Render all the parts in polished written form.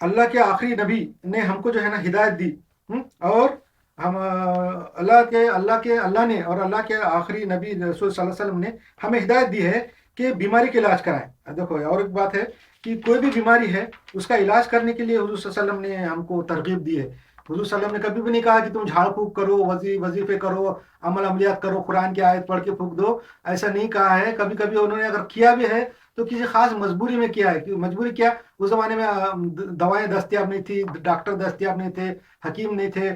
اللہ کے آخری نبی نے ہم کو جو ہے نا ہدایت دی، اور ہم اللہ نے اور اللہ کے آخری نبی رسول صلی اللہ علیہ وسلم نے ہمیں ہدایت دی ہے کہ بیماری کا علاج کرائیں۔ دیکھو اور ایک بات ہے کہ کوئی بھی بیماری ہے اس کا علاج کرنے کے لیے حضور صلی اللہ علیہ وسلم نے ہم کو ترغیب دی ہے۔ حضور صلی اللہ علیہ وسلم نے کبھی بھی نہیں کہا کہ تم جھاڑ پھونک کرو، وظیفے کرو، عمل عملیات کرو، قرآن کی آیت پڑھ کے پھونک دو، ایسا نہیں کہا ہے۔ کبھی کبھی انہوں نے اگر کیا بھی ہے تو کسی خاص مجبوری میں کیا ہے، کہ مجبوری کیا، اس زمانے میں دوائیں دستیاب نہیں تھی، ڈاکٹر دستیاب نہیں تھے، حکیم نہیں تھے،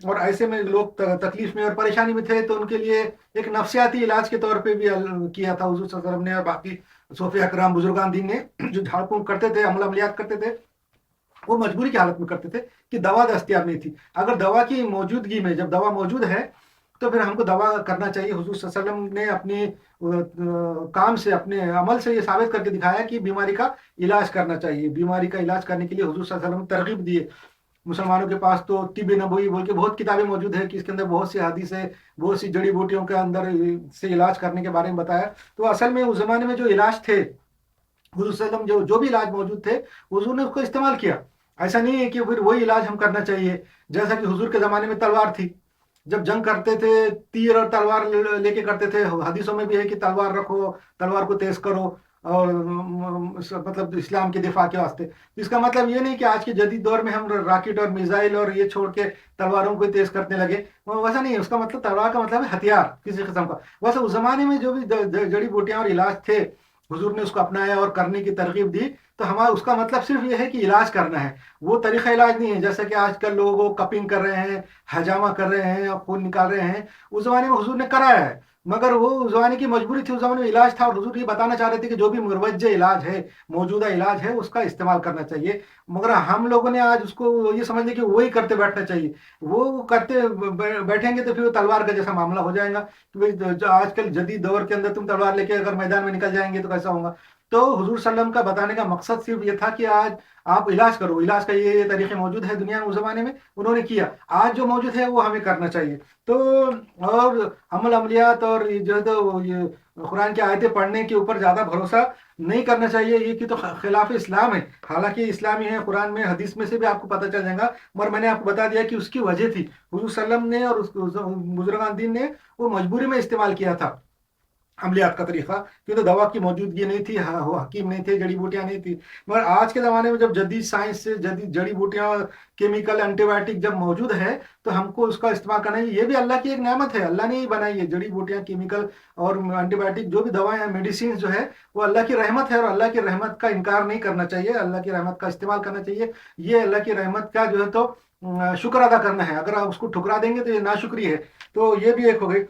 اور ایسے میں لوگ تکلیف میں اور پریشانی میں تھے، تو ان کے لیے ایک نفسیاتی علاج کے طور پہ بھی کیا تھا حضور صلی اللہ علیہ وسلم نے اور باقی صوفیہ کرام بزرگان دین نے، جو جھاڑ پھونک کرتے تھے، عمل عملیات کرتے تھے، وہ مجبوری کی حالت میں کرتے تھے کہ دوا دستیاب نہیں تھی۔ اگر دوا کی موجودگی میں، جب دوا موجود ہے تو پھر ہم کو دوا کرنا چاہیے۔ حضور صلی اللہ علیہ وسلم نے اپنے کام سے، اپنے عمل سے یہ ثابت کر کے دکھایا کہ بیماری کا علاج کرنا چاہیے۔ بیماری کا علاج کرنے کے لیے حضور صلی اللہ علیہ وسلم ترغیب دیے۔ مسلمانوں کے پاس تو طب نبوی بول کے بہت کتابیں موجود ہیں کہ اس کے اندر بہت سی حدیثیں، بہت سی جڑی بوٹیوں کے اندر سے علاج کرنے کے بارے میں بتایا۔ تو اصل میں اس زمانے میں جو علاج تھے، حضور صلی اللہ علیہ وسلم جو بھی علاج موجود تھے، حضور نے اس کو استعمال کیا۔ ایسا نہیں ہے کہ پھر وہی علاج ہم کرنا چاہیے۔ جیسا کہ حضور کے زمانے میں تلوار تھی، جب جنگ کرتے تھے تیر اور تلوار لے کے کرتے تھے۔ حدیثوں میں بھی ہے کہ تلوار رکھو، تلوار کو تیز کرو، اور مطلب اسلام کے دفاع کے واسطے۔ اس کا مطلب یہ نہیں کہ آج کے جدید دور میں ہم راکٹ اور میزائل اور یہ چھوڑ کے تلواروں کو تیز کرنے لگے، ویسا نہیں ہے۔ اس کا مطلب تلوار کا مطلب ہے ہتھیار کسی قسم کا۔ ویسے اس زمانے میں جو بھی جڑی بوٹیاں اور علاج تھے، حضور نے اس کو اپنایا اور کرنے کی ترغیب دی، تو ہمارا اس کا مطلب صرف یہ ہے کہ علاج کرنا ہے، وہ طریقہ علاج نہیں ہے جیسا کہ آج کل لوگ کپنگ کر رہے ہیں، حجامہ کر رہے ہیں، خون نکال رہے ہیں۔ اس زمانے میں حضور نے کرایا ہے، مگر وہ اس زمانے کی مجبوری تھی، اس زمانے میں علاج تھا، اور حضور یہ بتانا چاہ رہے تھے کہ جو بھی مروج علاج ہے، موجودہ علاج ہے، اس کا استعمال کرنا چاہیے۔ مگر ہم لوگوں نے آج اس کو یہ سمجھ لیا کہ وہی کرتے بیٹھنا چاہیے۔ وہ کرتے بیٹھیں گے تو پھر وہ تلوار کا جیسا معاملہ ہو جائے گا کہ آج کل جدید دور کے اندر تم تلوار لے کے اگر میدان میں نکل جائیں گے تو کیسا ہوگا۔ تو حضور صلی اللہ علیہ وسلم کا بتانے کا مقصد صرف یہ تھا کہ آج آپ علاج کرو، علاج کا یہ طریقے موجود ہے دنیا میں، اس زمانے میں انہوں نے کیا، آج جو موجود ہے وہ ہمیں کرنا چاہیے۔ تو اور عمل عملیات اور جو ہے تو یہ قرآن کی آیتیں پڑھنے کے اوپر زیادہ بھروسہ نہیں کرنا چاہیے، یہ کہ تو خلاف اسلام ہے۔ حالانکہ اسلامی ہے، قرآن میں حدیث میں سے بھی آپ کو پتہ چل جائے گا، مگر میں نے آپ کو بتا دیا کہ اس کی وجہ تھی حضور صلی اللہ علیہ وسلم نے اور بزرگان دین نے وہ مجبوری میں استعمال کیا تھا عملیات کا طریقہ، کیونکہ دوا کی موجودگی نہیں تھی، حکیم نہیں تھے، جڑی بوٹیاں نہیں تھی۔ مگر آج کے زمانے میں جب جدید سائنس سے جدید جڑی بوٹیاں، کیمیکل، اینٹی بایوٹک جب موجود ہے، تو ہم کو اس کا استعمال کرنا ہے۔ یہ بھی اللہ کی ایک نعمت ہے، اللہ نے ہی بنائی ہے جڑی بوٹیاں، کیمیکل اور اینٹی بایوٹک، جو بھی دوائیں ہیں، میڈیسینز جو ہے، وہ اللہ کی رحمت ہے، اور اللہ کی رحمت کا انکار نہیں کرنا چاہیے، اللہ کی رحمت کا استعمال کرنا چاہیے۔ یہ اللہ کی رحمت کا جو ہے تو شکر ادا کرنا ہے۔ اگر آپ اس کو ٹھکرا دیں گے تو یہ ناشکری ہے۔ تو یہ بھی ایک ہو گئی۔